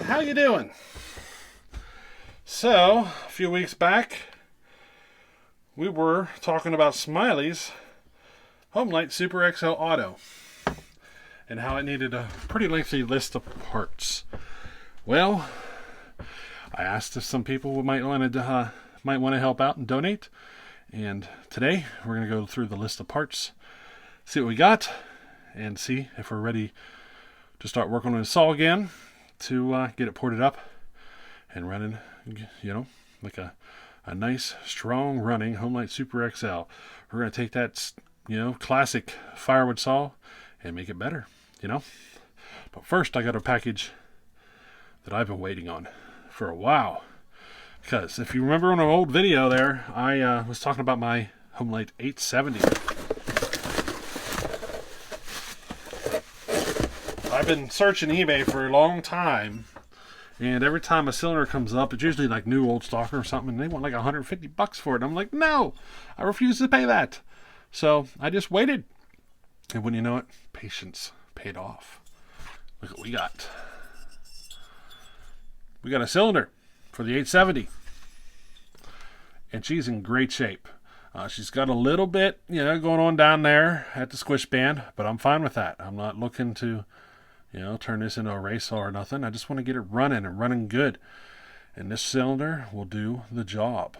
how you doing? So, a few weeks back, we were talking about Smiley's Homelite Super XL Auto and how it needed a pretty lengthy list of parts. Well, I asked if some people might want to help out and donate, and today we're going to go through the list of parts, see what we got, and see if we're ready to start working on the saw again to get it ported up and running, like a nice, strong running Homelite Super XL. We're going to take that, classic firewood saw and make it better, But first, I got a package that I've been waiting on for a while. Because if you remember on an old video there, I was talking about my Homelite 870. I've been searching eBay for a long time, and every time a cylinder comes up, it's usually like new old stock or something, and they want like $150 for it. And I'm like, no, I refuse to pay that. So I just waited, and when you know it, patience paid off. Look what we got. We got a cylinder for the 870, and she's in great shape. She's got a little bit, going on down there at the squish band, but I'm fine with that. I'm not looking to turn this into a race saw or nothing. I just want to get it running and running good. And this cylinder will do the job.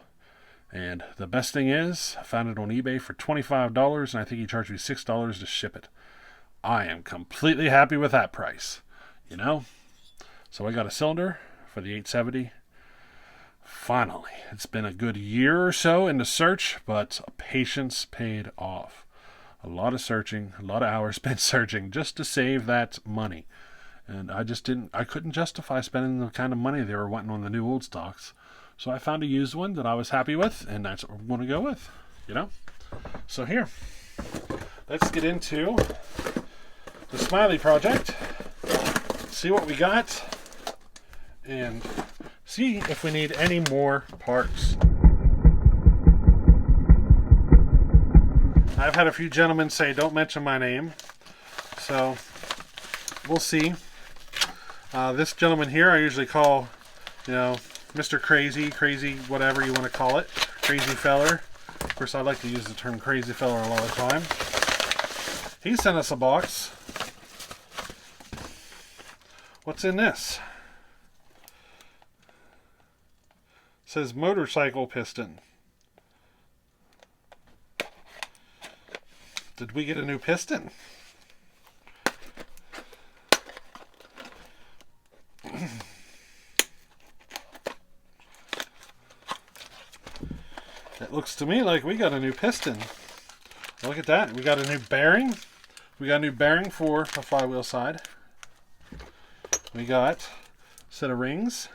And the best thing is, I found it on eBay for $25, and I think he charged me $6 to ship it. I am completely happy with that price, So I got a cylinder for the 870. Finally, it's been a good year or so in the search, but patience paid off. A lot of searching, a lot of hours spent searching just to save that money. And I couldn't justify spending the kind of money they were wanting on the new old stocks. So I found a used one that I was happy with, and that's what we're going to go with, So here, let's get into the Smiley project, see what we got, and see if we need any more parts. I've had a few gentlemen say don't mention my name, so we'll see. This gentleman here I usually call, Mr. Crazy, whatever you want to call it, crazy feller. Of course, I like to use the term crazy feller a lot of the time. He sent us a box. What's in this? It says motorcycle piston. Did we get a new piston? It looks to me like we got a new piston. Look at that. We got a new bearing. We got a new bearing for the flywheel side. We got a set of rings.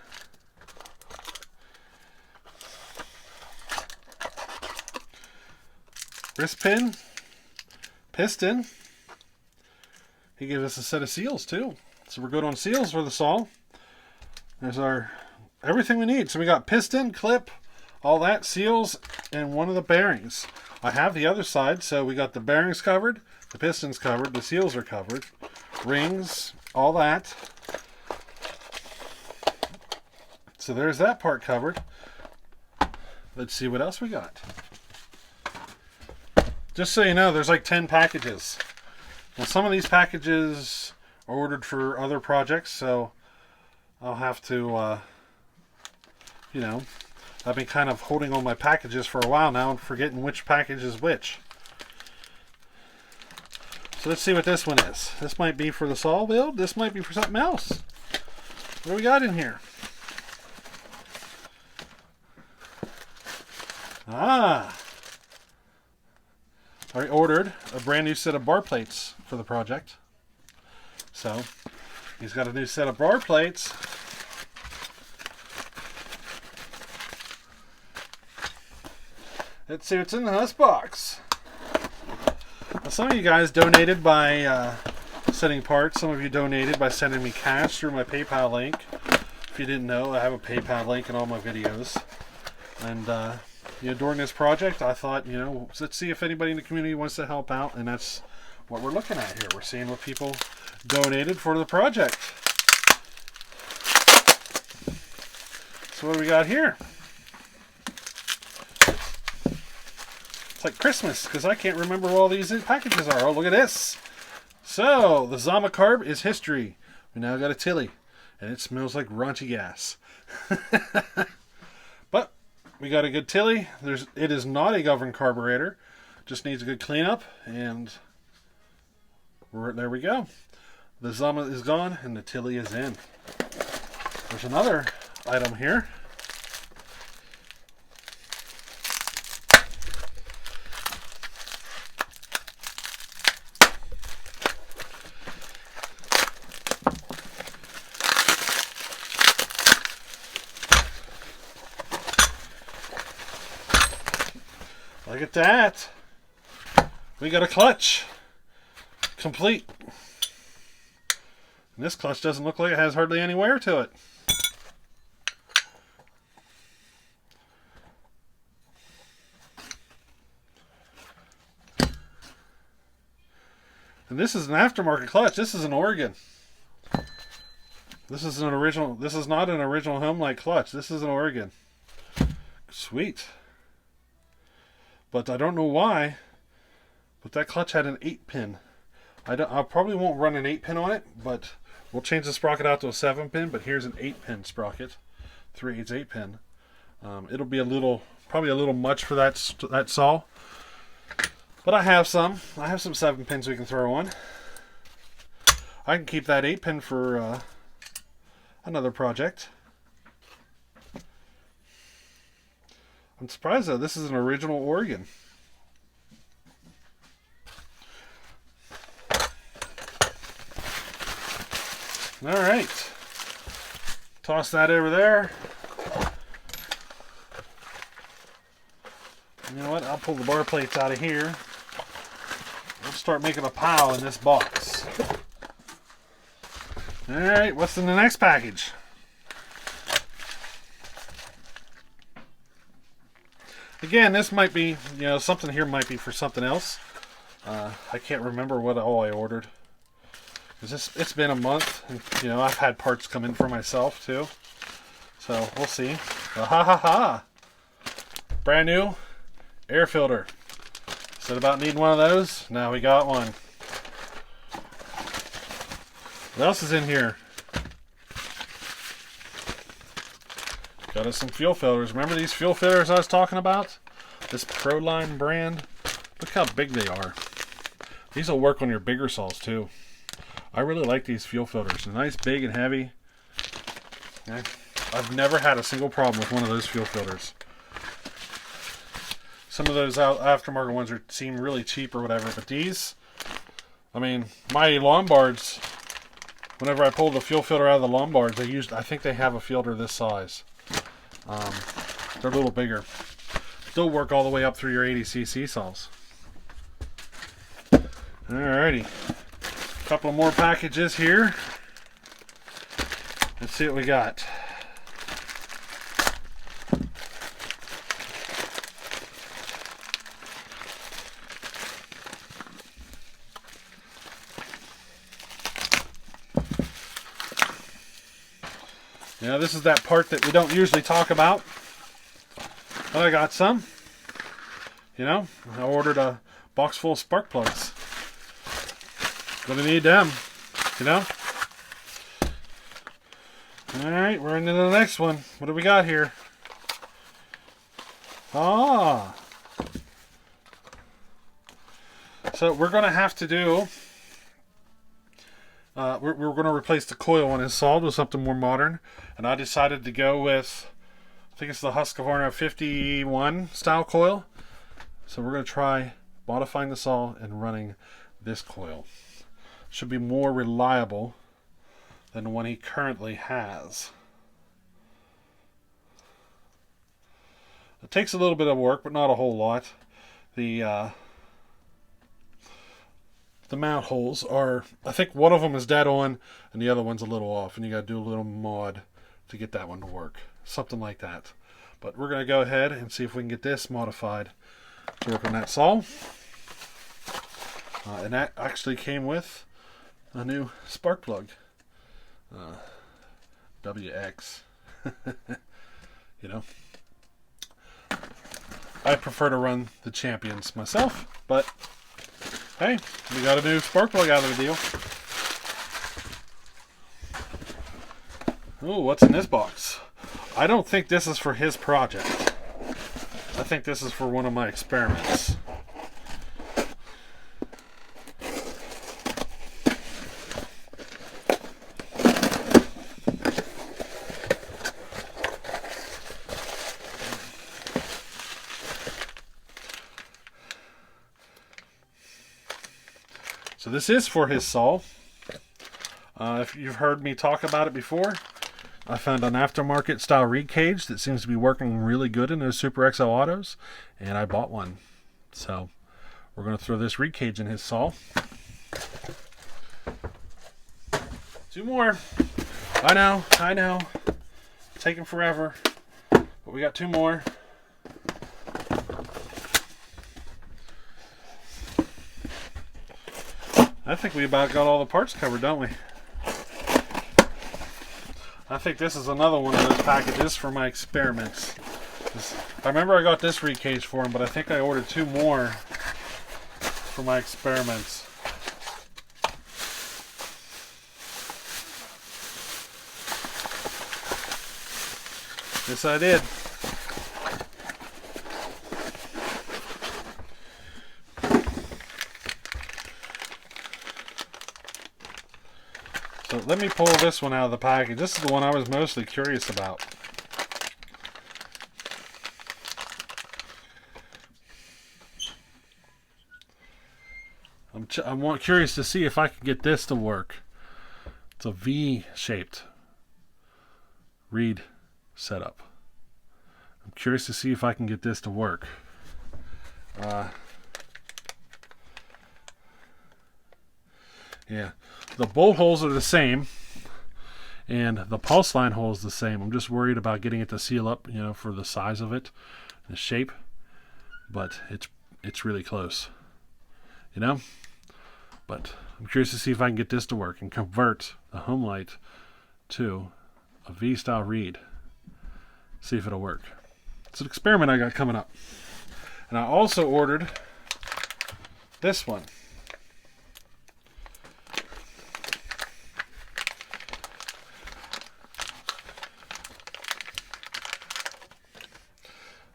Wrist pin. Piston. He gave us a set of seals too. So we're good on seals for the saw. There's our everything we need. So we got piston, clip, all that, seals, and one of the bearings. I have the other side, so we got the bearings covered, the pistons covered, the seals are covered, rings, all that. So there's that part covered. Let's see what else we got. Just so you know, there's like 10 packages. Now some of these packages are ordered for other projects, so I'll have to, I've been kind of holding on my packages for a while now and forgetting which package is which. So let's see what this one is. This might be for the saw build. This might be for something else. What do we got in here? I ordered a brand new set of bar plates for the project. So he's got a new set of bar plates. Let's see what's in this box. Now, some of you guys donated by sending parts. Some of you donated by sending me cash through my PayPal link. If you didn't know, I have a PayPal link in all my videos. And during this project, I thought, let's see if anybody in the community wants to help out, and that's what we're looking at here. We're seeing what people donated for the project. So what do we got here? It's like Christmas, because I can't remember what all these packages are. Oh, look at this. So, the Zama carb is history. We now got a Tilly, and it smells like raunchy gas. But we got a good Tilly. It is not a governed carburetor. Just needs a good cleanup, and there we go. The Zama is gone, and the Tilly is in. There's another item here. Look at that. We got a clutch. Complete. And this clutch doesn't look like it has hardly any wear to it. And this is an aftermarket clutch. This is an Oregon. This is not an original Homelite clutch. This is an Oregon. Sweet. But I don't know why, but that clutch had an 8-pin. I probably won't run an 8-pin on it, but we'll change the sprocket out to a 7-pin, but here's an 8-pin sprocket. 3/8 8-pin. It'll be probably a little much for that saw. But I have some 7-pins we can throw on. I can keep that 8-pin for another project. I'm surprised though, this is an original Oregon. Alright. Toss that over there. You know what? I'll pull the bar plates out of here. We'll start making a pile in this box. Alright, what's in the next package? Again, this might be, something here might be for something else. I can't remember what all I ordered. It's been a month, and I've had parts come in for myself too. So we'll see. Brand new air filter. Said about needing one of those. Now we got one. What else is in here? Got us some fuel filters. Remember these fuel filters I was talking about? This Proline brand. Look how big they are. These will work on your bigger saws too. I really like these fuel filters. They're nice, big, and heavy. I've never had a single problem with one of those fuel filters. Some of those aftermarket ones seem really cheap or whatever, but these, my Lombards, whenever I pull the fuel filter out of the Lombards, I think they have a filter this size. They're a little bigger. Still work all the way up through your 80cc saws. Alrighty. A couple more packages here. Let's see what we got. This is that part that we don't usually talk about. But I got some. I ordered a box full of spark plugs. Gonna need them. Alright, we're into the next one. What do we got here? So we're gonna have to do we're going to replace the coil on his saw with something more modern, and I decided to go with, I think it's the Husqvarna 51 style coil. So we're going to try modifying the saw and running this coil. Should be more reliable than the one he currently has. It takes a little bit of work, but not a whole lot. The mount holes are, I think one of them is dead on and the other one's a little off, and you got to do a little mod to get that one to work. Something like that. But we're going to go ahead and see if we can get this modified to work on that saw. And that actually came with a new spark plug. WX. You know, I prefer to run the Champions myself, but hey, we got a new spark plug out of the deal. Oh, what's in this box? I don't think this is for his project. I think this is for one of my experiments. So this is for his saw. If you've heard me talk about it before, I found an aftermarket style reed cage that seems to be working really good in those Super XL autos, and I bought one. So we're going to throw this reed cage in his saw. Two more. I know. Taking forever, but we got two more. I think we about got all the parts covered, don't we? I think this is another one of those packages for my experiments. I remember I got this reed cage for him, but I think I ordered two more for my experiments. Yes, I did. So let me pull this one out of the package. This is the one I was mostly curious about. I'm curious to see if I can get this to work. It's a V-shaped reed setup. I'm curious to see if I can get this to work. Yeah, the bolt holes are the same, and the pulse line hole is the same. I'm just worried about getting it to seal up, you know, for the size of it, the shape. But it's really close, you know. But I'm curious to see if I can get this to work and convert the Homelite to a V-style reed. See if it'll work. It's an experiment I got coming up. And I also ordered this one.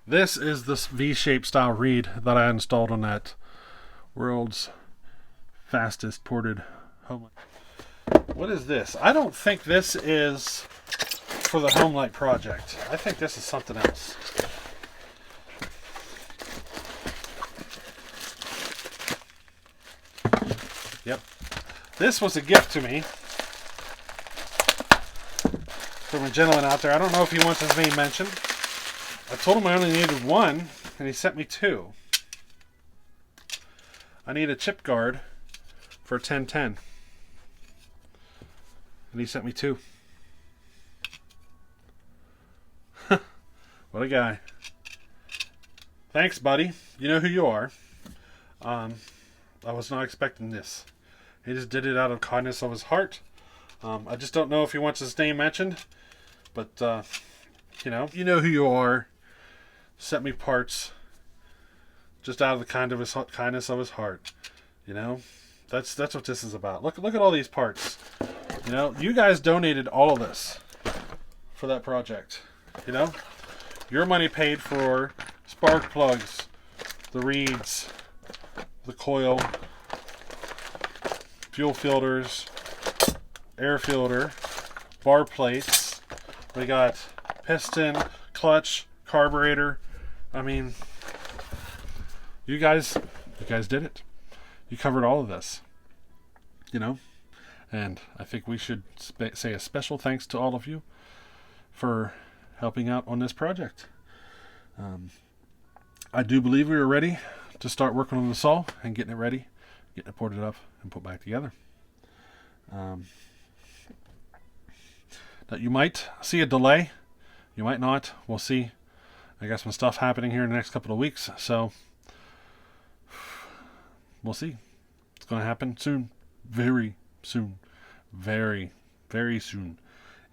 This is this V-shaped style reed that I installed on that world's fastest ported Homelite. What is this? I don't think this is for the Homelite project. I think this is something else. Yep. This was a gift to me from a gentleman out there. I don't know if he wants his name mentioned. I told him I only needed one, and he sent me two. I need a chip guard for 1010. And he sent me two. What a guy. Thanks, buddy. You know who you are. I was not expecting this. He just did it out of kindness of his heart. I just don't know if he wants his name mentioned. But, you know who you are. Sent me parts just out of the kindness of his heart. You know, that's what this is about. Look at all these parts. You know, you guys donated all of this for that project. You know, your money paid for spark plugs, the reeds, the coil, fuel filters, air filter, bar plates. We got piston, clutch, carburetor. I mean, you guys did it. You covered all of this, you know, and I think we should say a special thanks to all of you for helping out on this project. I do believe we were ready to start working on the saw and getting it ready, getting it ported up and put back together. Now you might see a delay, you might not. We'll see. I got some stuff happening here in the next couple of weeks, so we'll see. It's going to happen soon. Very soon. Very, very soon.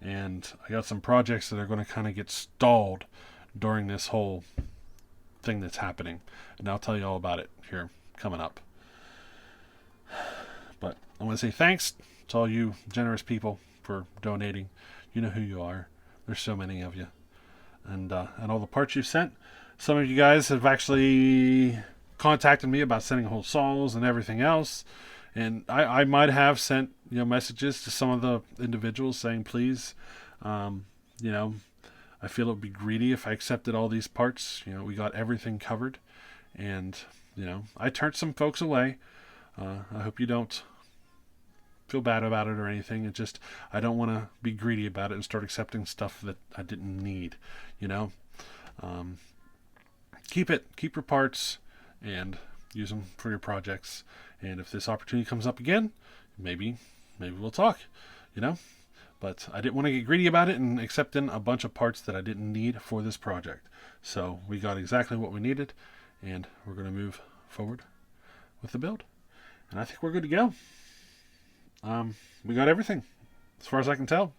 and I got some projects that are going to kind of get stalled during this whole thing that's happening, and I'll tell you all about it here coming up. But I want to say thanks to all you generous people for donating. You know who you are. There's so many of you, and all the parts you've sent. Some of you guys have actually contacted me about sending whole saws and everything else, and I might have sent messages to some of the individuals saying, please, I feel it would be greedy if I accepted all these parts. We got everything covered, and I turned some folks away. I hope you don't feel bad about it or anything. It just, I don't want to be greedy about it and start accepting stuff that I didn't need. Keep your parts and use them for your projects. And if this opportunity comes up again, maybe we'll talk. But I didn't want to get greedy about it and accept in a bunch of parts that I didn't need for this project. So we got exactly what we needed, and we're going to move forward with the build. And I think we're good to go. We got everything, as far as I can tell.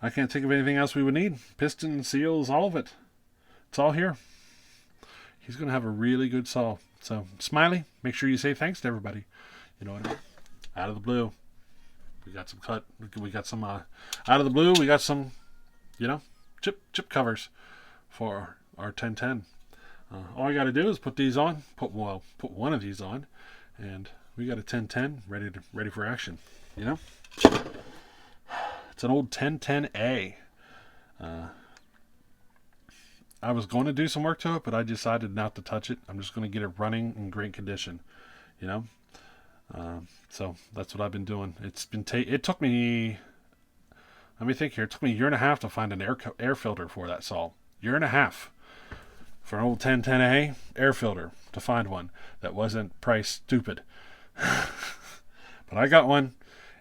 I can't think of anything else we would need. Piston, seals, all of it. It's all here. He's going to have a really good saw. So, Smiley, make sure you say thanks to everybody. You know what I mean? Out of the blue. We got some out of the blue, we got some, chip covers for our 1010. All I got to do is put these on, put one of these on, and we got a 1010 ready for action. It's an old 1010A. I was going to do some work to it, but I decided not to touch it. I'm just going to get it running in great condition, So that's what I've been doing. It took me, let me think here, it took me a year and a half to find an air filter for that saw. Year and a half for an old 1010A air filter to find one that wasn't price stupid. But I got one,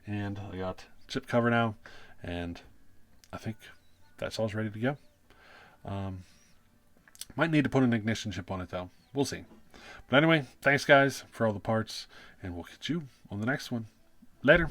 and I got chip cover now, and I think that saw's ready to go. Might need to put an ignition chip on it though. We'll see. But anyway, thanks guys for all the parts, and we'll catch you on the next one. Later.